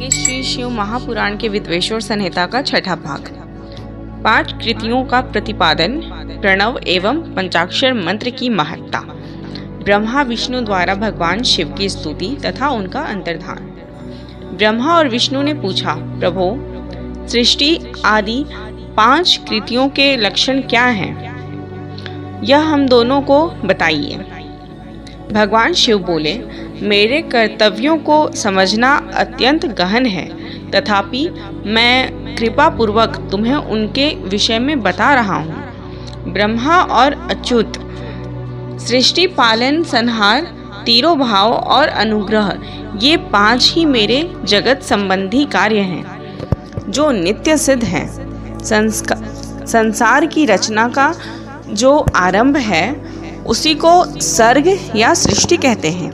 सुनेंगे श्री शिव महापुराण के विद्वेषोर संहिता का छठा भाग। 5 कृतियों का प्रतिपादन, प्रणव एवं पंचाक्षर मंत्र की महत्ता, ब्रह्मा विष्णु द्वारा भगवान शिव की स्तुति तथा उनका अंतर्धान। ब्रह्मा और विष्णु ने पूछा, प्रभो, सृष्टि आदि 5 कृतियों के लक्षण क्या हैं? यह हम दोनों को बताइए। भगवान शिव बोले, मेरे कर्तव्यों को समझना अत्यंत गहन है, तथापि मैं कृपा पूर्वक तुम्हें उनके विषय में बता रहा हूँ। ब्रह्मा और अच्युत, सृष्टि, पालन, संहार, तिरोभाव और अनुग्रह, ये 5 ही मेरे जगत संबंधी कार्य हैं जो नित्य सिद्ध हैं। संसार की रचना का जो आरंभ है उसी को सर्ग या सृष्टि कहते हैं।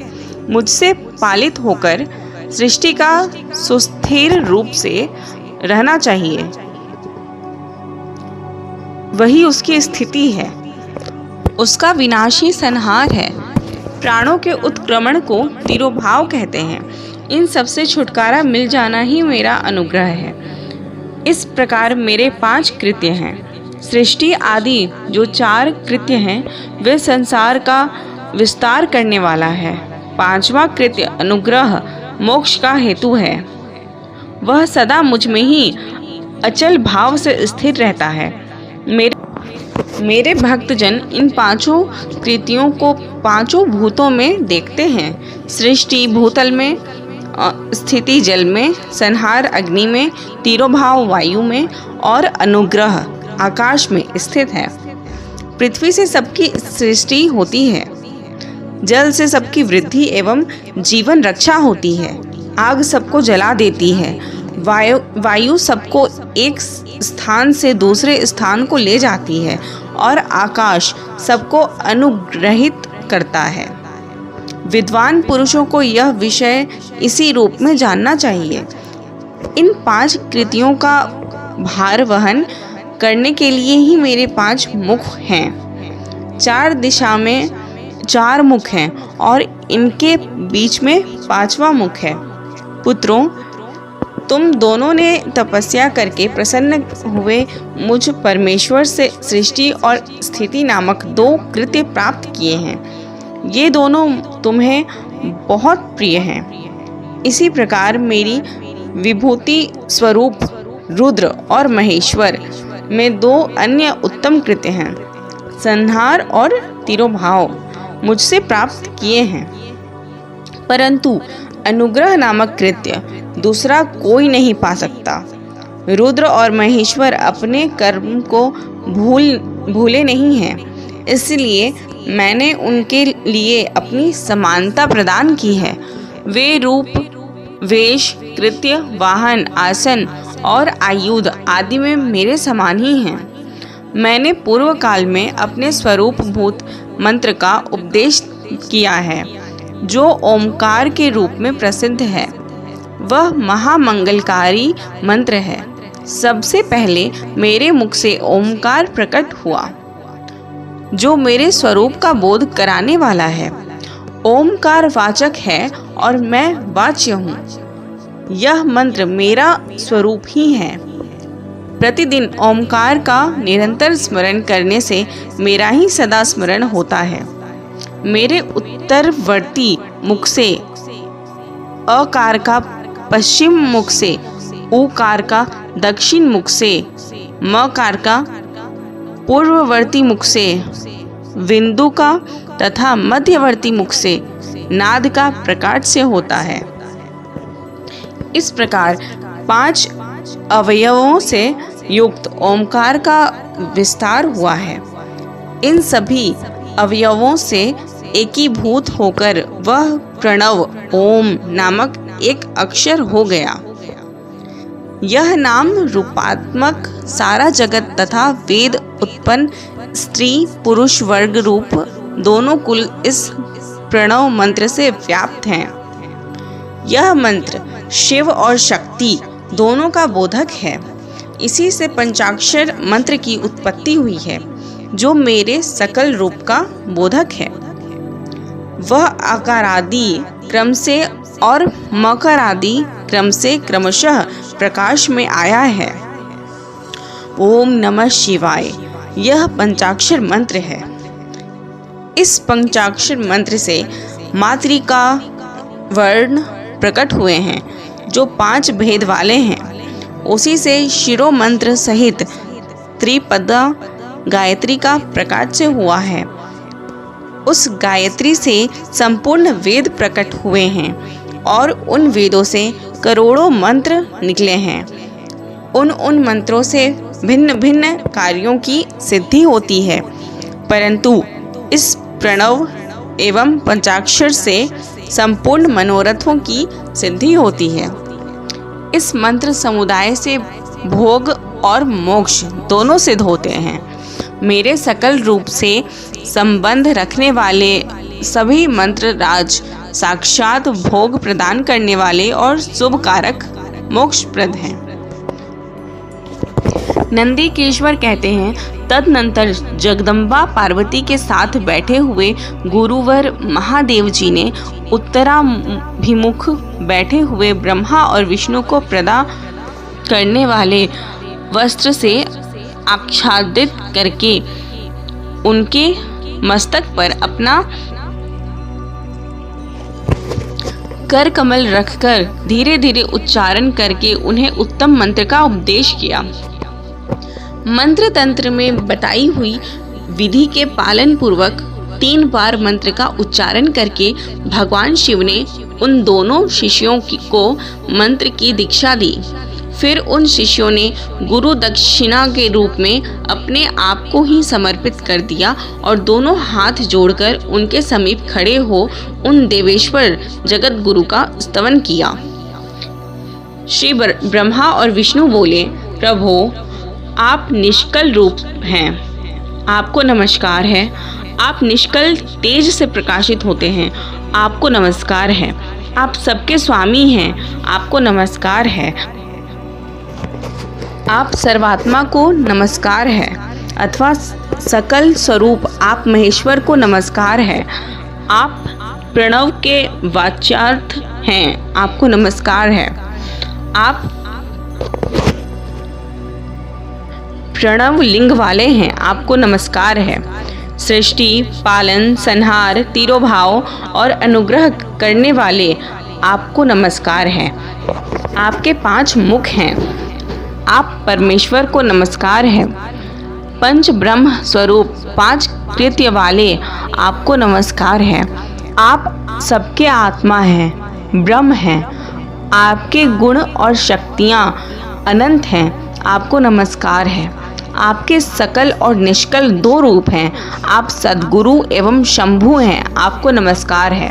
मुझसे पालित होकर सृष्टि का सुस्थिर रूप से रहना चाहिए, वही उसकी स्थिति है। उसका विनाशी संहार है। प्राणों के उत्क्रमण को तिरोभाव कहते हैं। इन सबसे छुटकारा मिल जाना ही मेरा अनुग्रह है। इस प्रकार मेरे 5 कृत्य हैं। सृष्टि आदि जो 4 कृत्य हैं वे संसार का विस्तार करने वाला है। 5वां कृत्य अनुग्रह मोक्ष का हेतु है। वह सदा मुझ में ही अचल भाव से स्थिर रहता है। मेरे भक्तजन इन 5 कृतियों को 5 भूतों में देखते हैं। सृष्टि भूतल में, स्थिति जल में, संहार अग्नि में, तिरोभाव वायु में और अनुग्रह आकाश में स्थित है। पृथ्वी से सबकी सृष्टि होती है, जल से सबकी वृद्धि एवं जीवन रक्षा होती है, आग सबको जला देती है, वायु सबको एक स्थान से दूसरे स्थान को ले जाती है और आकाश सबको अनुग्रहित करता है। विद्वान पुरुषों को यह विषय इसी रूप में जानना चाहिए। इन 5 कृतियों का भार वहन करने के लिए ही मेरे 5 मुख हैं। 4 दिशा में 4 मुख हैं और इनके बीच में 5वां मुख है। पुत्रों, तुम दोनों ने तपस्या करके प्रसन्न हुए मुझ परमेश्वर से सृष्टि और स्थिति नामक 2 कृत्य प्राप्त किए हैं। ये दोनों तुम्हें बहुत प्रिय हैं। इसी प्रकार मेरी विभूति स्वरूप रुद्र और महेश्वर में 2 अन्य उत्तम कृत्य हैं। संहार और तिरोभाव मुझसे प्राप्त किए हैं, परंतु अनुग्रह नामक कृत्य दूसरा कोई नहीं पा सकता। रुद्र और महेश्वर अपने कर्म को भूले नहीं हैं, इसलिए मैंने उनके लिए अपनी समानता प्रदान की है। वे रूप, वेश, कृत्य, वाहन, आसन और आयुध आदि में मेरे समान ही हैं। मैंने पूर्व काल में अपने स्वरूप भूत मंत्र का उपदेश किया है, जो ओमकार के रूप में प्रसिद्ध है। वह महामंगलकारी मंत्र है। सबसे पहले मेरे मुख से ओमकार प्रकट हुआ, जो मेरे स्वरूप का बोध कराने वाला है। ओमकार वाचक है और मैं वाच्य हूँ। यह मंत्र मेरा स्वरूप ही है। प्रतिदिन ओमकार का निरंतर स्मरण करने से मेरा ही सदा स्मरण होता है। मेरे उत्तरवर्ती मुख से अकार का, पश्चिम मुख से उकार का, दक्षिण मुख से मकार का, पूर्ववर्ती मुख से विंदु का तथा मध्यवर्ती मुख से नाद का प्रकाश से होता है। इस प्रकार 5 अवयवों से युक्त ओमकार का विस्तार हुआ है। इन सभी अवयवों से एकीभूत होकर वह प्रणव ओम नामक एक अक्षर हो गया। यह नाम रूपात्मक सारा जगत तथा वेद उत्पन्न स्त्री पुरुष वर्ग रूप दोनों कुल इस प्रणव मंत्र से व्याप्त हैं। यह मंत्र शिव और शक्ति दोनों का बोधक है। इसी से पंचाक्षर मंत्र की उत्पत्ति हुई है, जो मेरे सकल रूप का बोधक है। वह आकारादि क्रम से और मकर आदि क्रम से क्रमशः प्रकाश में आया है। ओम नमः शिवाय यह पंचाक्षर मंत्र है। इस पंचाक्षर मंत्र से मातृका वर्ण प्रकट हुए हैं जो 5 भेद वाले हैं। उसी से शिरो मंत्र सहित त्रिपदा गायत्री का प्रकाश से हुआ है। उस गायत्री से संपूर्ण वेद प्रकट हुए हैं और उन वेदों से करोड़ों मंत्र निकले हैं। उन मंत्रों से भिन्न भिन्न कार्यों की सिद्धि होती है, परंतु इस प्रणव एवं पंचाक्षर से संपूर्ण मनोरथों की सिद्धि होती है। इस मंत्र समुदाय से भोग और मोक्ष दोनों सिद्ध होते हैं। मेरे सकल रूप से संबंध रखने वाले सभी मंत्र राज साक्षात भोग प्रदान करने वाले और शुभ कारक मोक्षप्रद हैं। नंदीकेश्वर कहते हैं, तदनंतर जगदम्बा पार्वती के साथ बैठे हुए गुरुवर महादेव जी ने उत्तराभिमुख बैठे हुए ब्रह्मा और विष्णु को प्रदान करने वाले वस्त्र से आच्छादित करके उनके मस्तक पर अपना कर कमल रखकर धीरे धीरे उच्चारण करके उन्हें उत्तम मंत्र का उपदेश किया। मंत्र तंत्र में बताई हुई विधि के पालन पूर्वक 3 बार मंत्र का उच्चारण करके भगवान शिव ने उन दोनों शिष्यों को मंत्र की दीक्षा दी। फिर उन शिष्यों ने गुरु दक्षिणा के रूप में अपने आप को ही समर्पित कर दिया और दोनों हाथ जोड़कर उनके समीप खड़े हो उन देवेश्वर जगत गुरु का स्तवन किया। श्री ब्रह्मा और विष्णु बोले, प्रभो आप निष्कल रूप हैं, आपको नमस्कार है। आप निष्कल तेज से प्रकाशित होते हैं, आपको नमस्कार है। आप सबके स्वामी हैं, आपको नमस्कार है। आप सर्वात्मा को नमस्कार है अथवा सकल स्वरूप आप महेश्वर को नमस्कार है। आप प्रणव के वाच्यार्थ हैं, आपको नमस्कार है। आप प्रणव लिंग वाले हैं, आपको नमस्कार है। सृष्टि, पालन, संहार, तिरोभाव और अनुग्रह करने वाले आपको नमस्कार है। आपके 5 मुख हैं, आप परमेश्वर को नमस्कार है। पंच ब्रह्म स्वरूप 5 कृत्य वाले आपको नमस्कार है। आप सबके आत्मा हैं, ब्रह्म हैं। आपके गुण और शक्तियाँ अनंत हैं, आपको नमस्कार है। आपके सकल और निष्कल 2 रूप हैं। आप सद्गुरु एवं शंभु हैं, आपको नमस्कार है।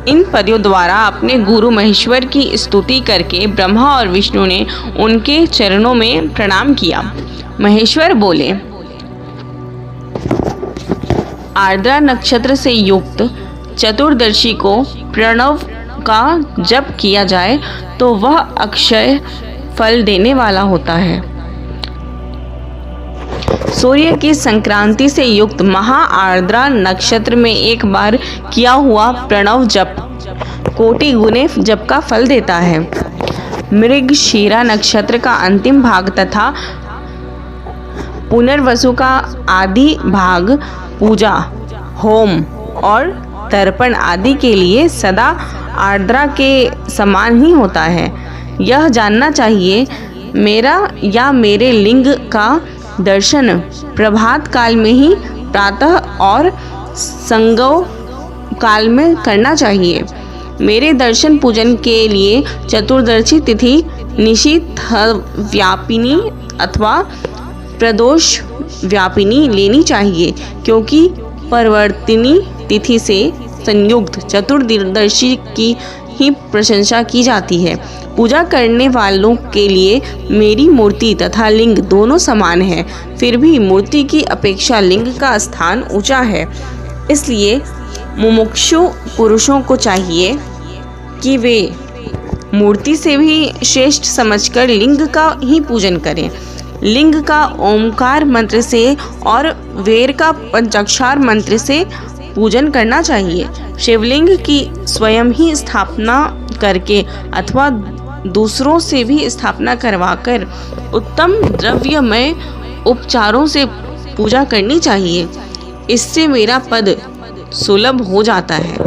इन पदों द्वारा अपने गुरु महेश्वर की स्तुति करके ब्रह्मा और विष्णु ने उनके चरणों में प्रणाम किया। महेश्वर बोले, आर्द्रा नक्षत्र से युक्त चतुर्दशी को प्रणव का जप किया जाए तो वह अक्षय फल देने वाला होता है। सूर्य की संक्रांति से युक्त महा आर्द्रा नक्षत्र में एक बार किया हुआ प्रणव जप कोटि गुने जप का फल देता है। मृगशीरा नक्षत्र का अंतिम भाग तथा पुनर्वसु का आदि भाग पूजा, होम और तर्पण आदि के लिए सदा आर्द्रा के समान ही होता है। यह जानना चाहिए, मेरा या मेरे लिंग का दर्शन प्रभात काल में ही प्रातः और संगव काल में करना चाहिए। मेरे दर्शन पूजन के लिए चतुर्दशी तिथि निशिथ व्यापिनी अथवा प्रदोष व्यापिनी लेनी चाहिए, क्योंकि परिवर्तिनी तिथि से संयुक्त चतुर्दशी की ही प्रशंसा की जाती है। पूजा करने वालों के लिए मेरी मूर्ति तथा लिंग दोनों समान है, फिर भी मूर्ति की अपेक्षा लिंग का स्थान ऊंचा है। इसलिए मुमुक्षु पुरुषों को चाहिए कि वे मूर्ति से भी श्रेष्ठ समझकर लिंग का ही पूजन करें। लिंग का ओमकार मंत्र से और वेर का पंचाक्षर मंत्र से पूजन करना चाहिए। शिवलिंग की स्वयं ही स्थापना करके अथवा दूसरों से भी स्थापना करवाकर उत्तम द्रव्यमय उपचारों से पूजा करनी चाहिए। इससे मेरा पद सुलभ हो जाता है।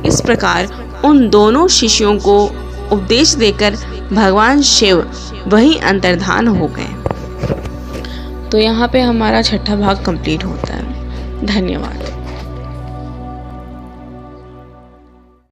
इस प्रकार उन दोनों शिष्यों को उपदेश देकर भगवान शिव वही अंतर्धान हो गए। तो यहाँ पे हमारा छठा भाग कंप्लीट होता है। धन्यवाद।